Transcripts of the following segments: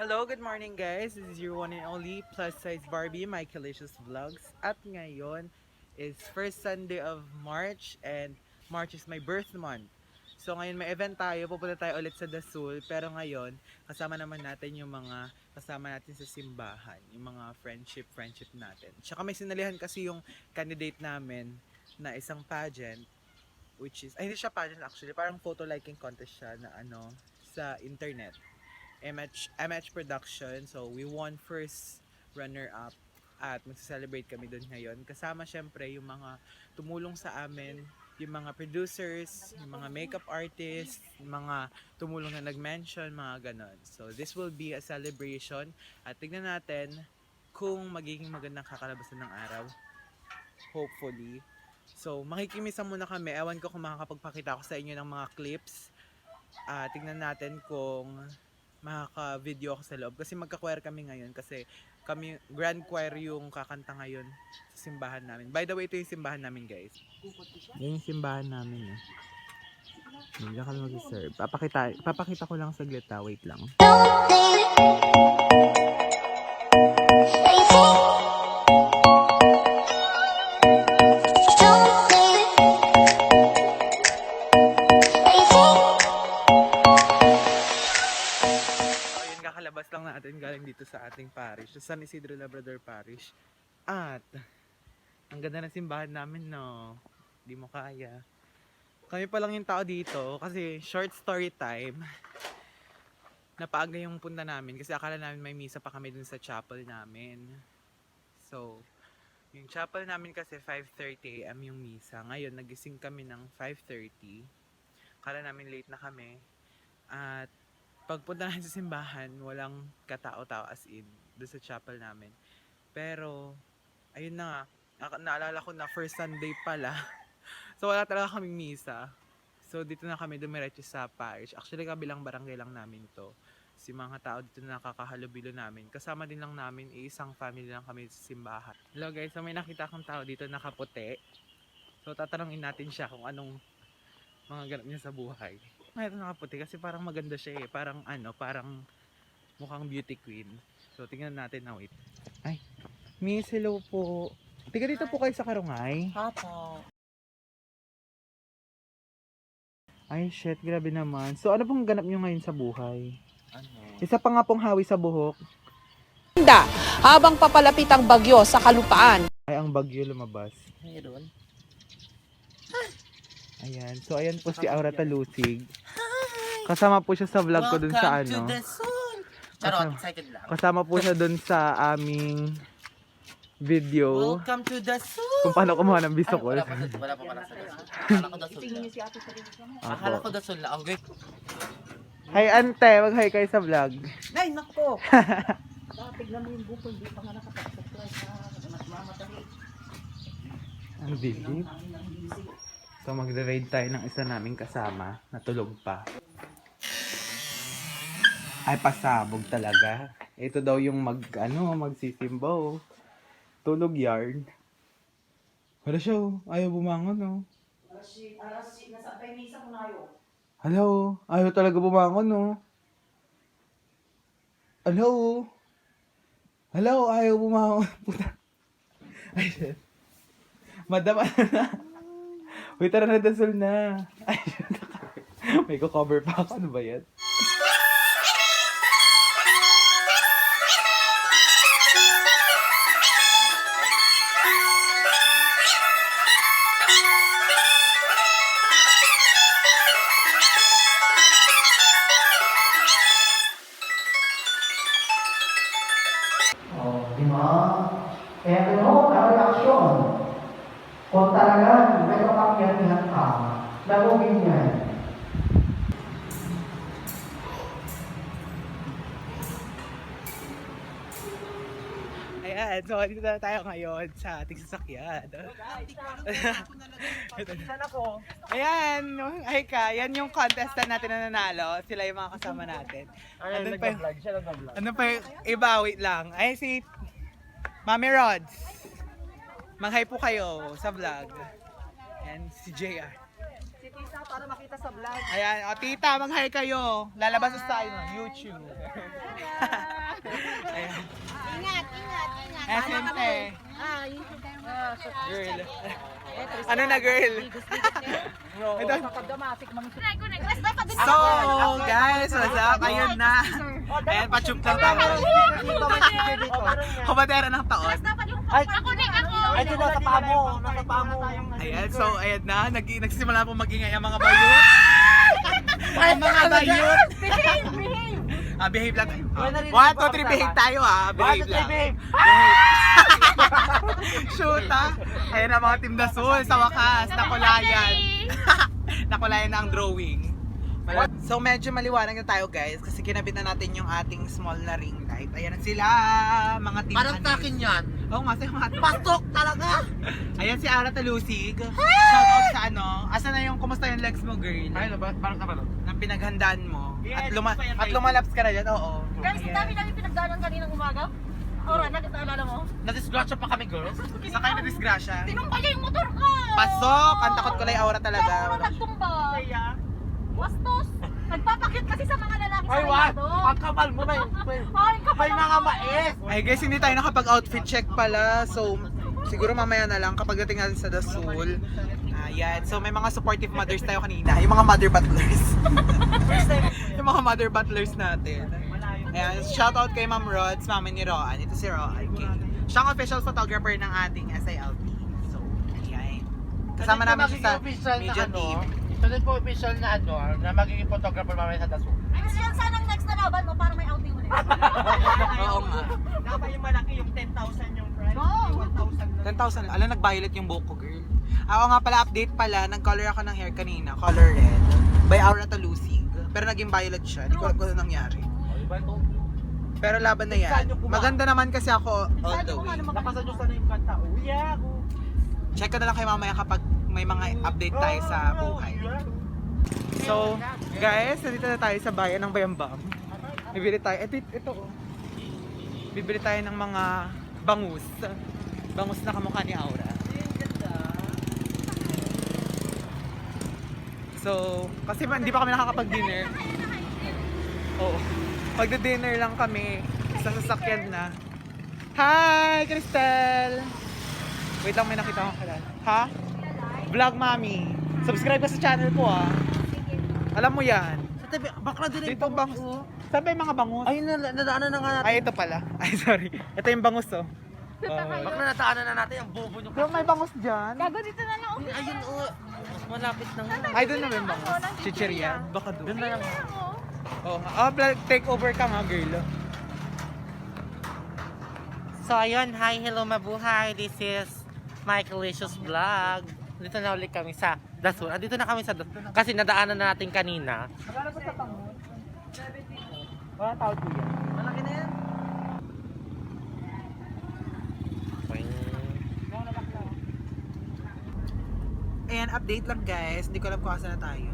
Hello, good morning guys. This is your one and only plus size Barbie, My Calicious Vlogs. At ngayon is first Sunday of March and March is my birth month. So ngayon may event tayo, pupunta tayo ulit sa Dasul. Pero ngayon, kasama naman natin yung mga kasama natin sa simbahan, yung mga friendship natin. Tsaka may sinalihan kasi yung candidate namin na isang pageant, which is, ay hindi siya pageant actually, parang photo liking contest siya na sa internet. MH Production. So we won first runner-up at magse-celebrate kami doon ngayon. Kasama syempre yung mga tumulong sa amin, yung mga producers, yung mga makeup artists, yung mga tumulong na nag-mention, mga ganon. So this will be a celebration at tignan natin kung magiging magandang kakalabasan ng araw. Hopefully. So makikimisan muna kami. Ewan ko kung makakapagpakita ako sa inyo ng mga clips. Tignan natin kung makaka-video ako sa loob kasi magka-choir kami ngayon kasi kami grand choir yung kakanta ngayon sa simbahan namin. By the way, ito yung simbahan namin guys. Yan yung simbahan namin eh. Hindi kami mag-serve. Papakita ko lang saglit ha. Wait lang. Kakalabas lang natin galing dito sa ating parish, sa San Isidro Labrador Parish. At ang ganda ng simbahan namin, no? Di mo kaya. Kami pa lang yung tao dito kasi short story time. Napaaga yung punta namin kasi akala namin may misa pa kami dun sa chapel namin. So, yung chapel namin kasi 5:30 AM yung misa. Ngayon, nagising kami ng 5:30. Akala namin late na kami. At pagpunta namin sa simbahan, walang katao-tao as in doon sa chapel namin. Pero, ayun na nga, naalala ko na first Sunday pala. So, wala talaga kaming misa. So, dito na kami dumiretso sa parish. Actually, kabilang barangay lang namin to. Si mga tao dito na nakakahalubilo namin. Kasama din lang namin, isang family lang kami sa simbahan. Hello guys, so may nakita akong tao dito nakaputi. So, tatanungin natin siya kung anong mga ganap niya sa buhay. Mayroon nakaputi kasi parang maganda siya eh. Parang parang mukhang beauty queen. So, tingnan natin na wait. Ay, Miss, hello po. Tiga dito po kayo sa Karungay. Apo. Ay, shit, grabe naman. So, ano pong ganap nyo ngayon sa buhay? Ano? Isa pa nga pong hawi sa buhok. Habang papalapit ang bagyo sa kalupaan. Ay, ang bagyo lumabas. Mayroon? Ayan. So, ayan po si Aura Talusig. Kasama po siya sa vlog ko dun sa Welcome to the sun! Charot, excited lang. Kasama po siya dun sa aming video Welcome to the zoo! kung paano kumuha ng bisokol. Wala pa pala sa dasol. Akala ko dasol lang. Akala ko dasol lang. Okay. Hi ante, mag-hi kayo sa vlog. Nay, nako! Ang dilim. So magre-raid tayo ng isa naming kasama, natulog pa. Ay, pasabog talaga. Ito daw yung magsisimba oh. Tulog yarn. Wala siya oh. Ayaw bumangon oh. Hello, ayaw talaga bumangon oh. Hello. Hello, ayaw bumangon. Puta. Ay, shit. Madam, ano na? Uy, tara na, dasol na. Ay, shit. May cover pa ako. Ano ba yan? Oh, di ba? Kaya gano'n ang reaksyon. Kung talagang may kapangyarihan ka, gagawin yan. Ayan, so dito na tayo ngayon sa ating sasakyan. Sana ko. Ayan, ay ka, yan yung contestant natin na nanalo. Sila yung mga kasama natin. Andun pa yung, Siya nag-vlog. ano pa yung iba, wait lang. Ay, si Mami Rods. Mag-hi po kayo sa vlog. And si JR. Si Tita para makita sa vlog. Ayan, o tita, mag-hi kayo. Lalabas sa tayo, YouTube. Ayan. Ingat. Ayan, siyempre. Ay. Girl. Ano na, girl? Ito. So, guys, what's up? Ayun na. Ayan, pa-chup lang tayo. Kumadera ng taon. Ay, di nasa pamo. Nasa pamo. Ayan, so, ayan na. Nagsisimula po magingay ang mga bayot. Ang mga bayot. Behave lang tayo. 1, 2, 3, behave tayo Behave lang. Behave. Shoot Ayan ang mga Team Dasol sa wakas. Nakulayan. Nakulayan na ang drawing. So medyo maliwanag na tayo guys kasi kinabit na natin yung ating small na ring light. Ayan na sila mga team. Parang sa akin yan. Oo nga, sa'yo mga Pastok talaga! Ayan si Ara Talusig. Shout out sa asa na yung, kumusta yung legs mo girl? Ay, parang sa pano? Nang pinaghandaan mo. Yeah, At lumalaps ka na dyan, oo. Guys, Ayan. dami namin pinagdaanan kaninang umaga. Ora, naalala mo? Nadisgrasya pa kami, girls. Sakay na disgrasya. Tinumpa niya yung motor ko! Pasok! Ang takot ko lang yung aura talaga. Kaya ako nagtumba. Bastos! Nagpapakit kasi sa mga lalaki sa Ay, what? rado. Ang kapal mo na yun. Ay, kapal May mga mais. Ay guys, hindi tayo nakapag-outfit check pala. So, siguro mamaya na lang kapag dating natin sa Dasul. Ayan. So, may mga supportive mothers tayo kanina. Yung mga mother butlers. Yung mga mother butlers natin. Ayan. Shout out kay Ma'am Rods, mami ni Roan. Ito si Roan. Okay. Siya ang official photographer ng ating SILT. So, ayan. Kasama namin siya sa media team. Sunod po official na na magiging photographer mamaya sa Dasol. Gusto yan sanang next na laban mo para may outing ulit. Oo nga. Dapat yung malaki yung 10,000 yung price. Go! 10,000. Alam, nag-violet yung buhok ko, girl. Ako nga pala, update pala. Nag-color ako ng hair kanina. Color red. By Aura Talusig. Pero naging violet siya. Hindi ko alam kung ano nangyari. Pero laban na yan. Maganda naman kasi ako all the way. Nakasadyosan na yung kanta. Uya ako. Check ko na lang kay mamaya kapag may mga update tayo sa buhay. So, guys, nandito na tayo sa bayan ng Bayambang. Bibili tayo. Ito. Bibili tayo ng mga bangus. Bangus na kamukha ni Aura. So, kasi hindi pa kami nakakapag-dinner. Oo. Pagda-dinner lang kami sa sasakyan na. Hi, Cristel! Wait lang, may nakita akong kalala. Ha? Vlog Mami. Subscribe ka sa channel ko Alam mo yan. Sa tabi, bakla din Dito bangus. Saan ba yung mga bangus? Ay, nadaanan na nga natin. Ay, ito pala. Ay, sorry. Ito yung bangus Bakla nadaanan na natin yung bubo nyo. Pero may bangus dyan. Gago dito na lang. Ayun, malapit na nga. Ay, doon na ba yung bangus? Chicheria? Baka doon. Doon na lang. Oo nga. Take over ka nga, girl. So ayun, hi, hello, mabuhay. This is Michaelicious Vlog. Dito na ulit kami sa Dasul. Dito na kami sa Dasul. Kasi nadaanan na natin kanina. Akala ko sa pangon. Wala tao yan. Malaki na yan. Ayan, update lang guys. Hindi ko alam kung asa na tayo.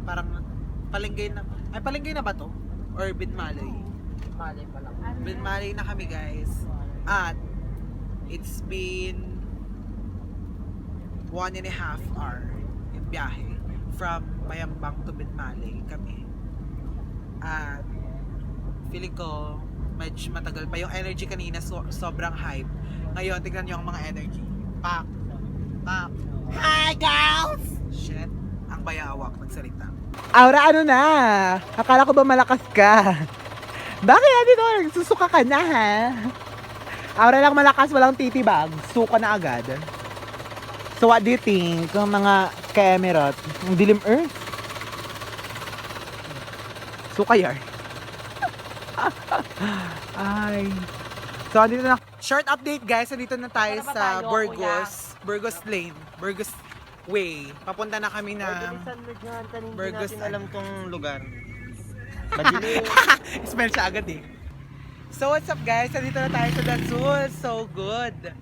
Parang palengke na. Ay, palengke na ba to? Or Binmalay? Mali pa lang. Binmalay na kami guys. At it's been 1.5 hour yung biyahe from Mayambang to Binmalay kami. At feeling ko medyo matagal pa yung energy kanina, sobrang hype. Ngayon tignan niyo ang mga energy. Pak. Hi girls! Shit, ang bayawak magsalita. Aura, ano na? Akala ko ba malakas ka? Bakit dito? Susuka ka na ha? Aura lang malakas, walang titibag. Suka na agad. So what do you think? Ang mga Kemerot, ang dilim earth? Suka yar. Ay. So andito na. Short update guys, andito na tayo sa Burgos Lane, Burgos Way. Papunta na kami ng Burgos. Alam tong lugar. Smell siya agad eh. So what's up guys? Andito na tayo sa Dasul. So good.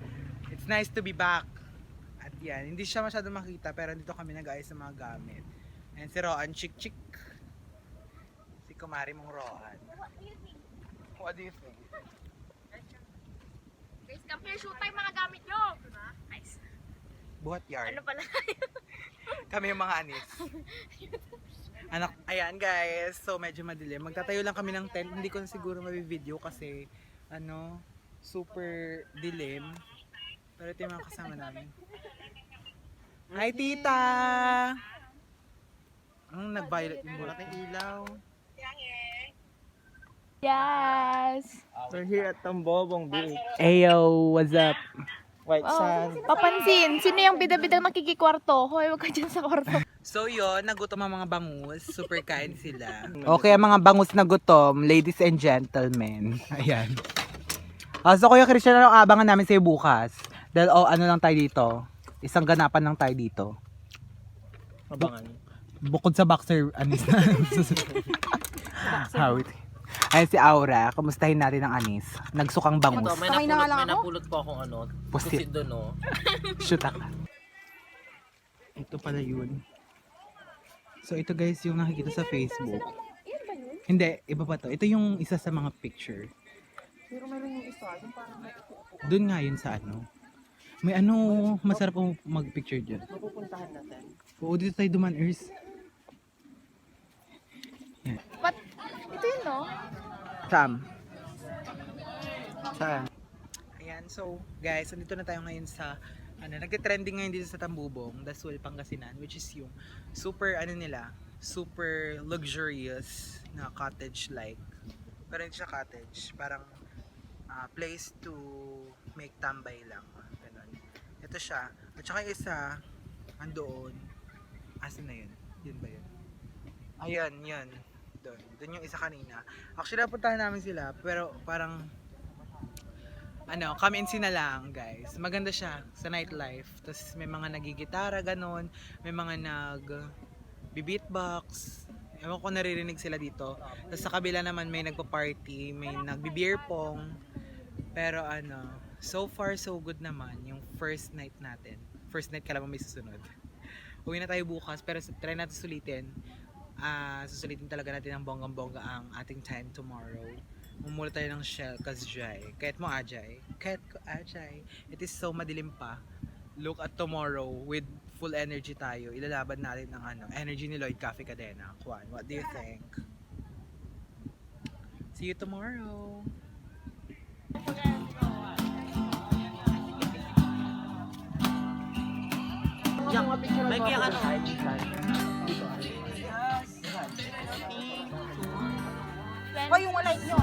It's nice to be back. At yan, hindi siya masyado makita pero dito kami nag-ayos ng mga gamit. And si Roan, chick. Si Kumari mong Roan. What do you think? Guys, come here, shoot tayo mga gamit nyo. Nice. Buhat yard. Ano pala? Kami yung mga anis. Anak, ayan guys. So medyo madilim. Magtatayo lang kami ng tent. Hindi ko na siguro mabi-video kasi super dilim. Pero ito yung mga kasama namin. Hi tita! Ang nag-violet yung bulat ng ilaw. Yes. We're here at Tambobong Beach. Ayo, what's up? White sand. Papansin, sino yung bida-bidang nakikikwarto? Hoy, wag ka dyan sa kwarto. So yun, nagutom ang mga bangus. Super kind sila. Okay, ang mga bangus na gutom, ladies and gentlemen. Ayan. So Kuya Christian, ano abangan namin sa'yo bukas? Dahil ano lang tayo dito? Isang ganapan lang tayo dito. Abangan. Bukod sa boxer, anis na. Hawit. Ayan si Aura, kumustahin natin ang anis. Nagsukang bangus. Ito, may napulot po akong Pusit. pusit doon, no? Shoot ako. Ito pala yun. So ito guys yung nakikita sa Facebook. Hindi, iba pa to. Ito yung isa sa mga picture. Pero meron yung isa, yung parang doon nga yun sa may masarap po mag-picture dyan. Mapupuntahan natin. Oo, dito tayo duman, Ers. Ito yun, no? Saan? Ayan, so guys, nandito na tayo ngayon sa nagte-trending ngayon dito sa Tambubong, Dasul, Pangasinan, which is yung super super luxurious na cottage like. Pero hindi siya cottage, parang place to make tambay lang. Ganun. Ito siya. At saka isa andoon. Asan na yun? Yun ba yun? Ayan, yun. Doon yung isa kanina. Actually, napuntahan namin sila, pero parang come and see na lang, guys. Maganda siya sa nightlife. Tapos may mga nagigitara, ganon. May mga nag-beatbox. Ewan ko naririnig sila dito. Tapos sa kabila naman may nagpa-party, may nagbi-beer pong. Pero so far so good naman yung first night natin. First night ka lang may susunod. Uwi na tayo bukas, pero try natin sulitin. Susulitin talaga natin ang bonggang-bongga ang ating time tomorrow. Mumula tayo ng Shell Kazjay. Kahit mo Ajay. Kahit ko Ajay. It is so madilim pa. Look at tomorrow with full energy tayo. Ilalaban natin ang energy ni Lloyd Cafe Cadena. Kwan, what do you think? See you tomorrow. May kaya O, yung light nyo.